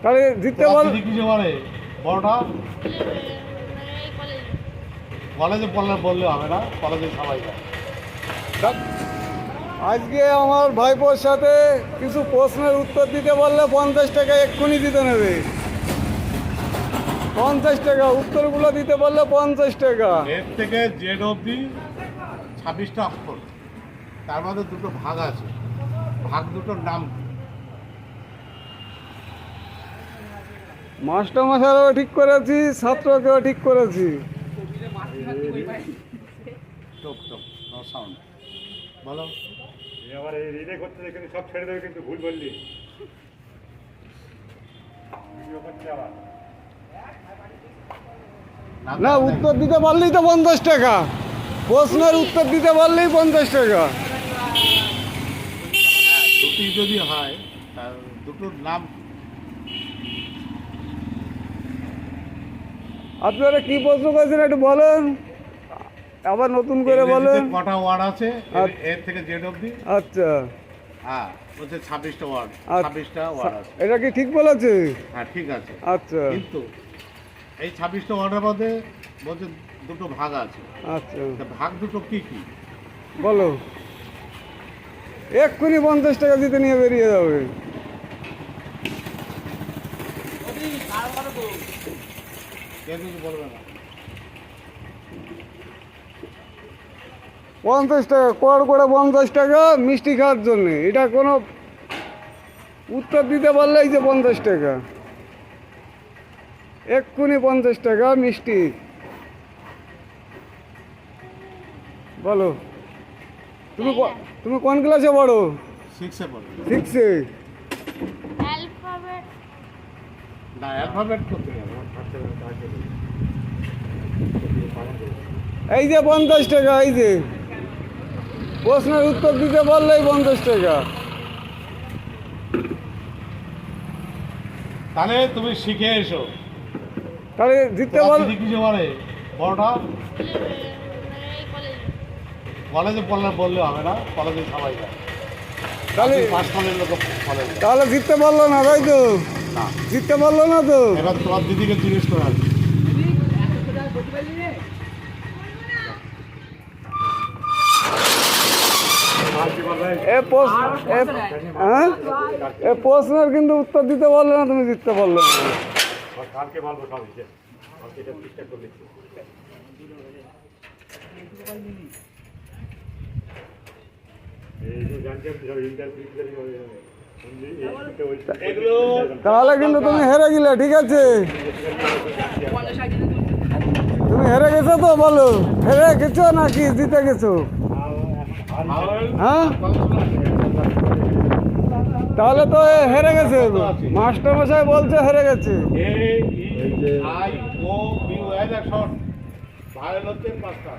তাহলে জিততে বল। কিছু বলে বড়টা কলেজে পড়লে বললে হবে না, কলেজে সবাই যায়। আজকে আমার ভাইপোর সাথে কিছু প্রশ্নের উত্তর দিতে বললে 50 টাকা এক্ষুনি দিতে নেবে। 50 টাকা, উত্তরগুলো দিতে বললে 50 টাকা। এর থেকে জেড অবধি 26টা অক্ষর, তার মধ্যে দুটো ভাগ আছে, ভাগ দুটোর নাম কি? মাস্টারমশাইও ঠিক করেছি, ছাত্রকেও ঠিক করেছি। টপ টপ নো সাউন্ড, বলো। আবার এই রিলে করতে কিন্তু সব ছেড়ে দেবে, কিন্তু ভুল বললি। না, উত্তর দিতে পারলেই তো 50 টাকা। প্রশ্নের উত্তর দিতে পারলেই 50 টাকা। দুটি যদি হয় তার দুটোর নাম কি? আপনারা কি প্রশ্ন করেছেন একটু বলেন, আবার নতুন করে বলেন। ইংরেজিতে কটা ওয়ার্ড আছে এর থেকে জেড অবধি? আচ্ছা হ্যাঁ, বলছে 26টা ওয়ার্ড, 26টা ওয়ার্ড আছে। এটা কি ঠিক বলেছে? হ্যাঁ ঠিক আছে, আচ্ছা কিন্তু এই 26টা ওয়ার্ডের মধ্যে বলছে দুটো ভাগ আছে। আচ্ছা, তা ভাগ দুটো কি কি? বলো। এক্ষুনি 50 টাকা দিতে নিয়ে বেরিয়ে যাবে। কেউ কিছু বলবে না। 50 টাকা কর করে 50 টাকা মিষ্টি খাওয়ার জন্যে। এটা কোনো উত্তর দিতে পারলেই যে 50 টাকা, এক্ষুনি 50 টাকা মিষ্টি। বলো, তুমি কোন ক্লাসে পড়ো? 6-এ পড়ে 6-এ। অ্যালফাবেট না, অ্যালফাবেট করতে হবে। এই যে 50 টাকা, এই যে প্রশ্নের উত্তর দিতে পারলেই 50 টাকা। তাহলে তুমি শিখে এসো। তাহলে জিততে বল। কিছু বলে বড়টা কলেজে পড়লে বললে হবে না, কলেজে সবাই যায়। তাহলে পাশ কলের লোক কলেজ তাহলে জিততে পারলো না, তাই তো? না। জিততে পারলো না তো। এবার তোমার দিদিকে জিজ্ঞেস করে আসবে। হ্যাঁ, এ প্রশ্নের কিন্তু উত্তর দিতে পারলে না, তুমি জিততে পারলে না। কালকে বলবো সব হিসেব, কালকে এটা ঠিকঠাক করে লিখছি। এই যে জানতে সব ইন্টারভিউ এগুলো তাহলে কিন্তু তুমি হেরে গেলে, ঠিক আছে? তুমি হেরে গেছো তো, বলো হেরে গেছো নাকি জিতে গেছো? হ্যাঁ, তাহলে তো এ হেরে গেছে। মাস্টারমশাই বলছে হেরে গেছে। AEIOU ভায়োলেটের পাঁচটা।